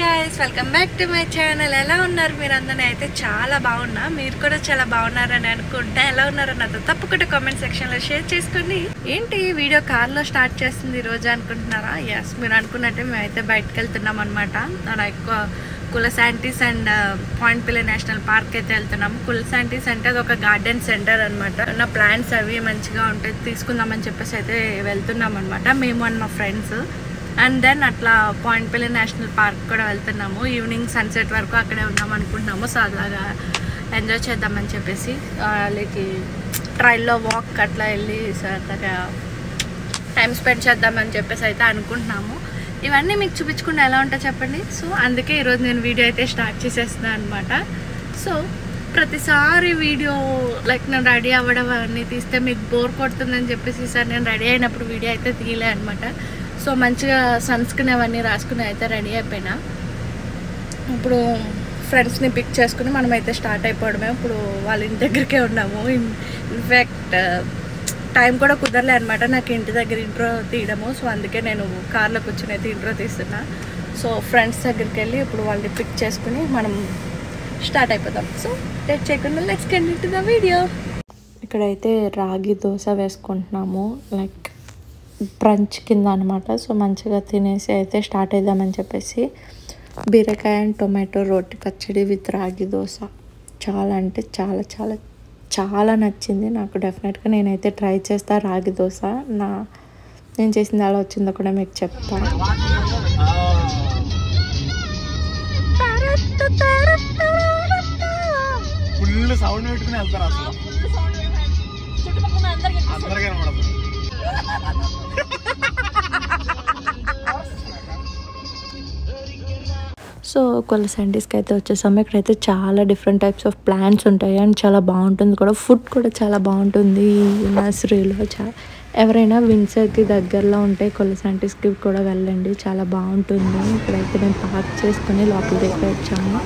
guys, welcome back to my channel. ఎలా ఉన్నారు మీరందరూ? అయితే చాలా బాగున్నా, మీరు కూడా చాలా బాగున్నారని అనుకుంటా. ఎలా ఉన్నారో నాతో తప్పకుండా కామెంట్ సెక్షన్ లో షేర్ చేసుకోండి. ఏంటి వీడియో కార్ లో స్టార్ట్ చేస్తుంది ఈ రోజు అనుకుంటున్నారా? ఎస్, మీరు అనుకున్నట్టే మేమైతే బయటకు వెళ్తున్నాం అనమాట. ఎక్కువ కులసాంటీస్ and Point Pelee national park అయితే వెళ్తున్నాము. కులసాంటీస్ అంటే అది ఒక గార్డెన్ సెంటర్ అనమాట. నా ప్లాంట్స్ అవి మంచిగా ఉంటాయి, తీసుకుందామని చెప్పేసి అయితే వెళ్తున్నాం అనమాట, మేము అండ్ మా ఫ్రెండ్స్. అండ్ దెన్ అట్లా పాయింట్ పిల్లై నేషనల్ పార్క్ కూడా వెళ్తున్నాము. ఈవినింగ్ సన్సెట్ వరకు అక్కడే ఉన్నాం అనుకుంటున్నాము. సో అలాగా ఎంజాయ్ చేద్దామని చెప్పేసి వాళ్ళకి ట్రైల్లో వాక్ అట్లా వెళ్ళి సరదాగా టైం స్పెండ్ చేద్దామని చెప్పేసి అయితే అనుకుంటున్నాము. ఇవన్నీ మీకు చూపించకుండా ఎలా ఉంటా చెప్పండి. సో అందుకే ఈరోజు నేను వీడియో అయితే స్టార్ట్ చేసేస్తున్నాను అనమాట. సో ప్రతిసారి వీడియో నేను రెడీ అవ్వడం అన్నీ తీస్తే మీకు బోర్ కొడుతుందని చెప్పేసి ఈసారి నేను రెడీ అయినప్పుడు వీడియో అయితే తీయలే అనమాట. సో మంచిగా సన్స్క్రీన్ అవన్నీ రాసుకుని అయితే రెడీ అయిపోయినా. ఇప్పుడు ఫ్రెండ్స్ని పిక్ చేసుకుని మనమైతే స్టార్ట్ అయిపోవడమే. ఇప్పుడు వాళ్ళ ఇంటి దగ్గరికే ఉన్నాము. ఇన్ఫ్యాక్ట్ టైం కూడా కుదరలే అనమాట నాకు ఇంటి దగ్గర ఇంట్రో తీయడము. సో అందుకే నేను కార్లో కూర్చొని అయితే ఇంట్రో తీస్తున్నా. సో ఫ్రెండ్స్ దగ్గరికి వెళ్ళి ఇప్పుడు వాళ్ళని పిక్ చేసుకుని మనం స్టార్ట్ అయిపోతాం. సో లేట్ చేయకుండా let's get into the video. ఇక్కడైతే రాగి దోశ వేసుకుంటున్నాము, బ్రంచ్ కింద అనమాట. సో మంచిగా తినేసి అయితే స్టార్ట్ అయిద్దామని చెప్పేసి బీరకాయ అండ్ టొమాటో రోటి పచ్చడి విత్ రాగి దోశ చాలా అంటే చాలా చాలా చాలా నచ్చింది నాకు. డెఫినెట్గా నేనైతే ట్రై చేస్తా రాగి దోశ. నేను చేసింది ఎలా వచ్చిందో కూడా మీకు చెప్తాను. ఫుల్ సౌండ్ పెట్టుకుని వెళ్తారు అసలు. సో కులసాంటీస్కి అయితే వచ్చేసాము. ఇక్కడైతే చాలా డిఫరెంట్ టైప్స్ ఆఫ్ ప్లాంట్స్ ఉంటాయి అండ్ చాలా బాగుంటుంది కూడా. ఫుడ్ కూడా చాలా బాగుంటుంది ఈ నర్సరీలో. ఎవరైనా విన్సర్కి దగ్గరలో ఉంటే కులసాంటీస్కి కూడా వెళ్ళండి, చాలా బాగుంటుంది. ఇక్కడైతే మేము పార్క్ చేసుకుని లోపల దగ్గర వచ్చాము.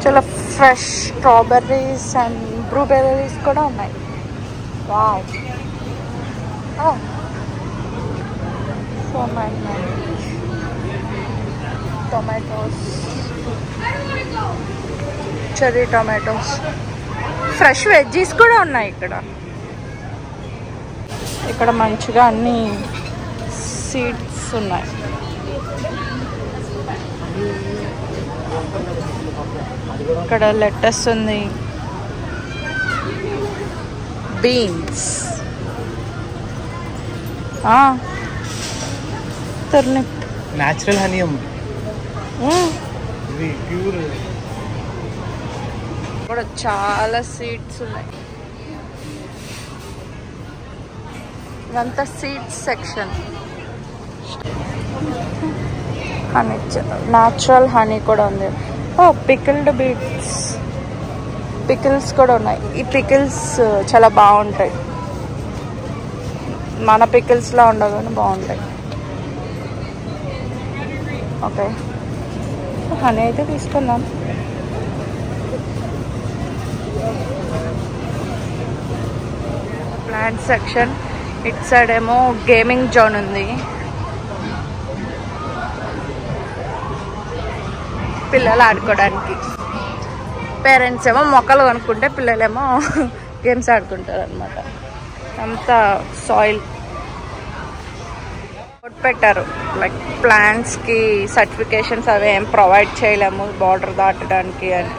చాలా ఫ్రెష్ స్ట్రాబెర్రీస్ అండ్ బ్లూబెర్రీస్ కూడా ఉన్నాయి. Wow, so tomatoes, cherry tomatoes, fresh veggies కూడా ఉన్నాయి ఇక్కడ మంచిగా అన్ని సీడ్స్ ఉన్నాయి. ఇక్కడ లెటస్ ఉంది, బీన్స్, టర్నిప్, న్యాచురల్ హనీ ఉంది, ఇది ప్యూర్. కూడా చాలా సీడ్స్ ఉన్నాయి. ఇదంతా seeds section. Honey, natural honey కూడా ఉంది. పికిల్డ్ బీట్స్, పికిల్స్ కూడా ఉన్నాయి. ఈ పికిల్స్ చాలా బాగుంటాయి, మన పికిల్స్లా ఉండవు కానీ బాగుంటాయి. ఓకే, హనీ అయితే తీసుకుందాం. Plant section. ఇట్ సైడ్ ఏమో గేమింగ్ జోన్ ఉంది, పిల్లలు ఆడుకోవడానికి. పేరెంట్స్ ఏమో మొక్కలు కొనుక్కుంటే పిల్లలేమో గేమ్స్ ఆడుకుంటారు అనమాట. అంతా సాయిల్ పెట్టారు. ప్లాంట్స్కి సర్టిఫికేషన్స్ అవి ఏం ప్రొవైడ్ చేయలేము బార్డర్ దాటడానికి అని,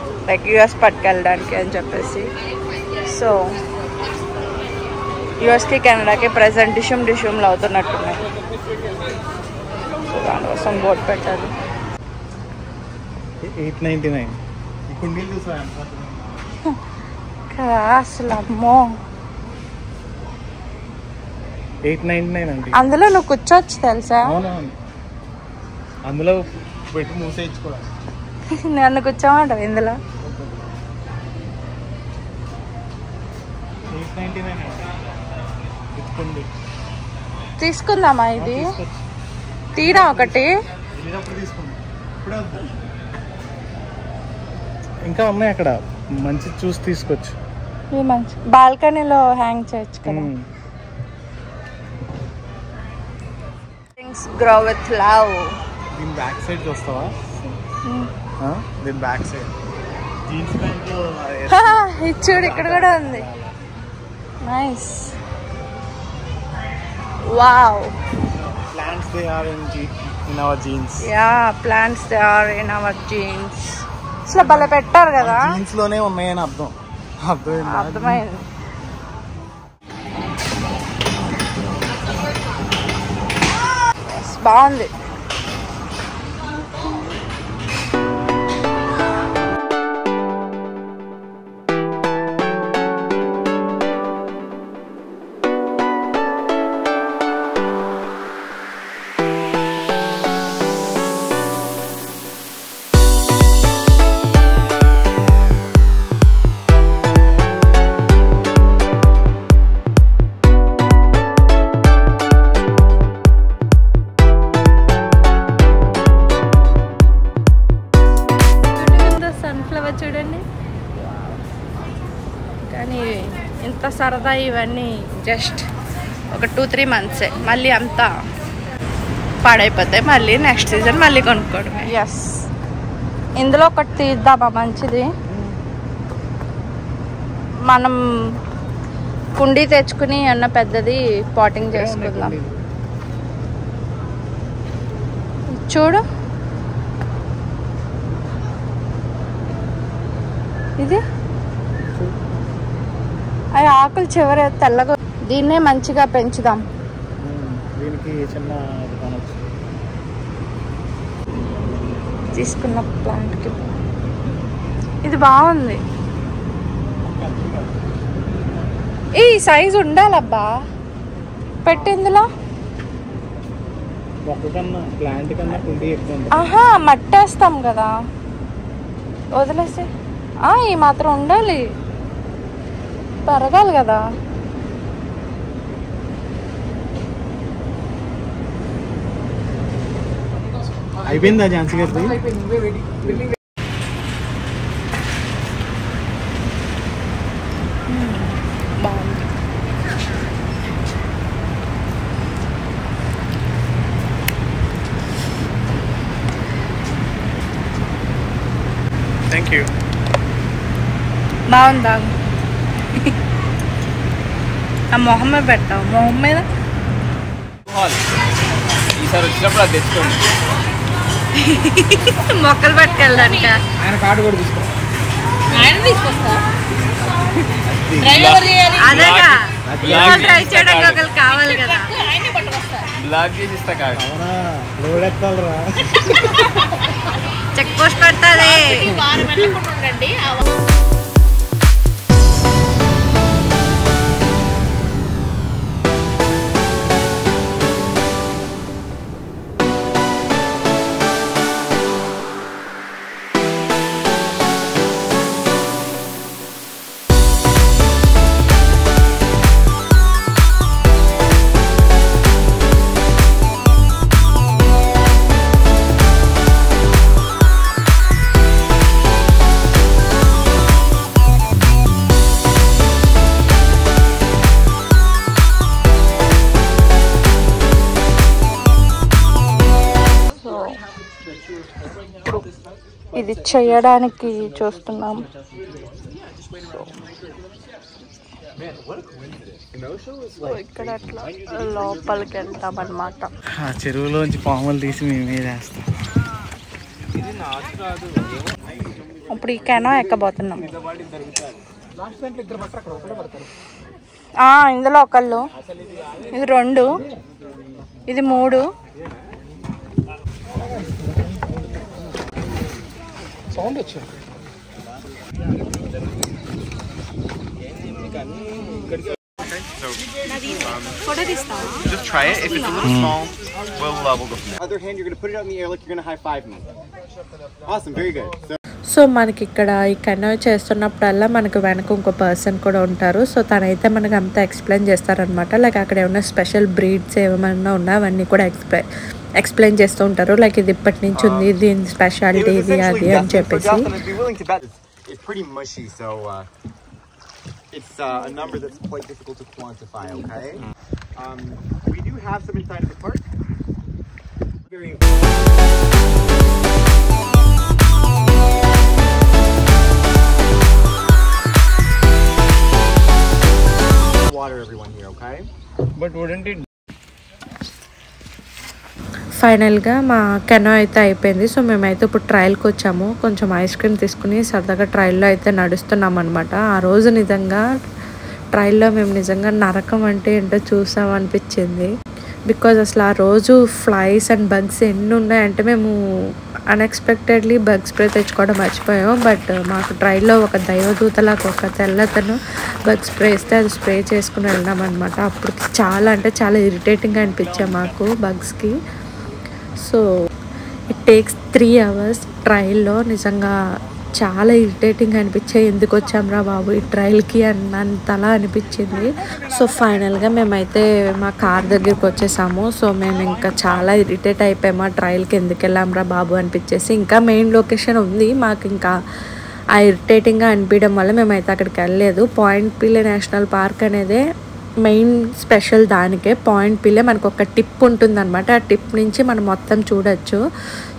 యుఎస్ పట్టుకెళ్ళడానికి అని చెప్పేసి. సో యుఎస్కి కెనడాకి ప్రెజెంట్ డిష్యూమ్లు అవుతున్నట్టున్నాయి. సో దానికోసం బోర్డు పెట్టారు. 899 ఇప్పుడు నీళ్ళు చూసా అసలు అమ్మో. 899 అండి. అందులో నువ్వు కూర్చోవచ్చు తెలుసా? అవునవును, అందులో పెట్టి మూసేయించుకోవాలి. నన్ను కూర్చోమంటావు ఇందులో? 899 తీసుకుందామా? ఇది తీరా ఒకటి ఇంకా ఉన్నాయి అక్కడ, మంచి చూసి తీసుకోవచ్చు. ఇది మంచి బాల్కనీలో హ్యాంగ్ చేయొచ్చు కదా. Things grow with love. దీని బ్యాక్ సైడ్ చూస్తావా? దీని బ్యాక్ సైడ్ జీన్స్ ప్యాంట్ లో ఇది చూడు, ఇక్కడ కూడా ఉంది. Nice. Wow. Plants they are in our jeans. Yeah, plants they are in our jeans. అసలు భలే పెట్టారు కదా. జీన్స్ లోనే ఉన్నాయని అర్థమైంది. బాగుంది. చూడండి, కానీ ఇంత సరదా ఇవన్నీ జస్ట్ ఒక 2-3 months, మళ్ళీ అంతా పాడైపోతాయి. మళ్ళీ నెక్స్ట్ సీజన్ మళ్ళీ కొనుక్కోవడమే. ఎస్, ఇందులో ఒకటి తీద్దామా? మంచిది. మనం కుండీ తెచ్చుకుని అన్న పెద్దది పాటింగ్ చేసుకుందాం. చూడు, ఇది అవి ఆకులు చివరి తెల్లగా. దీన్నే మంచిగా పెంచుదాం. దీనికి చిన్న తీసుకున్న ప్లాంట్కి ఇది బాగుంది. ఈ సైజు ఉండాలబ్బా, పెట్టిందులో. ప్లాంట్ కన్నా కుండీ ఎక్కువ. ఆహా, మట్టేస్తాం కదా, వదిలేసి. ఈ మాత్రం ఉండాలి, పెరగాలి కదా. అయిపోయిందా ఝాన్సీ గారి? బాగుంది. Thank you. బాగుందా? ఆ మొహం మీద పెట్టావు, మొహం మీద. ఈసారి వచ్చినప్పుడు అది తెచ్చుకోండి. మొక్కలు పట్టుకెళ్ళాక ఆయన కార్డు కూడా తీసుకో. అదేగా, ట్రై చేయడానికి ఒకరు కావాలి కదా. బ్లాక్ చేసి ఇస్తా కార్డు. లోడ్ ఎత్తాలరా, చెక్ పోస్ట్ పెడతాది. ఇది చేయడానికి చూస్తున్నాం. ఇక్కడ అట్లా లోపలికి వెళ్తాం అన్నమాట. చెరువులోంచి పాములు తీసి మేమే వేస్తాం. ఇప్పుడు ఈ కెనో ఎక్కబోతున్నాం. ఇందులో ఒకళ్ళు, ఇది 2, ఇది 3. సౌండ్ వచ్చింది. Just try it. If it's a little small, we'll go from there. Other hand, you're gonna put it out in the air like you're gonna high five me. Awesome, very good. So మనకి ఇక్కడ ఈ కనో చేస్తున్నప్పుడల్లా మనకు వెనక ఇంకో person కూడా ఉంటారు. So తనైతే మనకు అంతా ఎక్స్ప్లెయిన్ చేస్తారనమాట. లైక్ అక్కడ ఏమైనా స్పెషల్ బ్రీడ్స్ ఏమైనా ఉన్నా అవన్నీ కూడా ఎక్స్ప్లెయిన్ చేస్తూ ఉంటారు. లైక్ ఇది ఇప్పటి నుంచి ఉంది, దీని స్పెషాలిటీ ఇది అది అని చెప్పేసి. it's pretty mushy, so it's a number that's quite difficult to quantify, okay? We do have some inside of the park. Very water everyone here, okay? But wouldn't it? ఫైనల్గా మా కెనో అయితే అయిపోయింది. So మేమైతే ఇప్పుడు ట్రయల్కి వచ్చాము. కొంచెం ice cream తీసుకుని సరదాగా ట్రయల్లో అయితే నడుస్తున్నాం అనమాట. ఆ రోజు నిజంగా ట్రయల్లో మేము నిజంగా నరకం అంటే ఏంటో చూసాం అనిపించింది. బికాజ్ అసలు ఆ రోజు ఫ్లైస్ అండ్ బగ్స్ ఎన్ని ఉన్నాయంటే మేము అన్ఎక్స్పెక్టెడ్లీ బగ్ స్ప్రే తెచ్చుకోవడం మర్చిపోయాం. బట్ మాకు ట్రైల్లో ఒక దైవదూతలాగా ఒక తెల్లతను బగ్ స్ప్రే ఇస్తే అది స్ప్రే చేసుకుని వెళ్ళాం అనమాట. అప్పుడు చాలా అంటే చాలా ఇరిటేటింగ్గా అనిపించాయి మాకు బగ్స్కి. సో ఇట్ టేక్స్ 3 hours ట్రయల్లో. నిజంగా చాలా ఇరిటేటింగ్ అనిపించాయి. ఎందుకు వచ్చాంరా బాబు ఈ ట్రయల్కి అన్నంతలా అనిపించింది. సో ఫైనల్గా మేమైతే మా కార్ దగ్గరికి వచ్చేసాము. సో మేము ఇంకా చాలా ఇరిటేట్ అయిపోయాము. ఆ ట్రయల్కి ఎందుకు వెళ్ళాంరా బాబు అనిపించేసి. ఇంకా మెయిన్ లొకేషన్ ఉంది. మాకు ఇంకా ఆ ఇరిటేటింగ్గా అనిపించడం వల్ల మేమైతే అక్కడికి వెళ్ళలేదు. పాయింట్ పిల్లే నేషనల్ పార్క్ అనేదే మెయిన్ స్పెషల్. దానికే పాయింట్ పిల్లే మనకు ఒక టిప్ ఉంటుందన్నమాట. ఆ టిప్ నుంచి మనం మొత్తం చూడొచ్చు.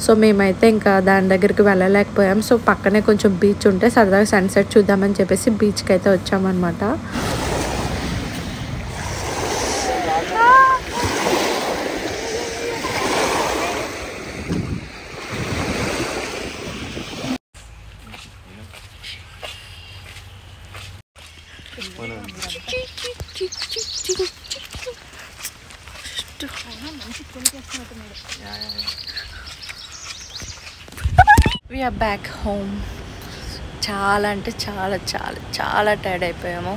సో మేమైతే ఇంకా దాని దగ్గరికి వెళ్ళలేకపోయాం. సో పక్కనే కొంచెం బీచ్ ఉంటే సరదాగా సన్సెట్ చూద్దామని చెప్పేసి బీచ్కి అయితే వచ్చామన్నమాట. We are back home. చాలా అంటే చాలా చాలా చాలా టైర్డ్ అయిపోయాము.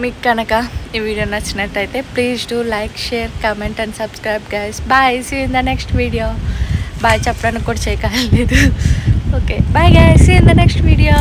మీకు కనుక ఈ వీడియో నచ్చినట్టయితే please do like, share, comment and subscribe guys. Bye, see you in the next video. Bye చెప్పడానికి కూడా చేయగలేదు. Okay bye guys, see you in the next video.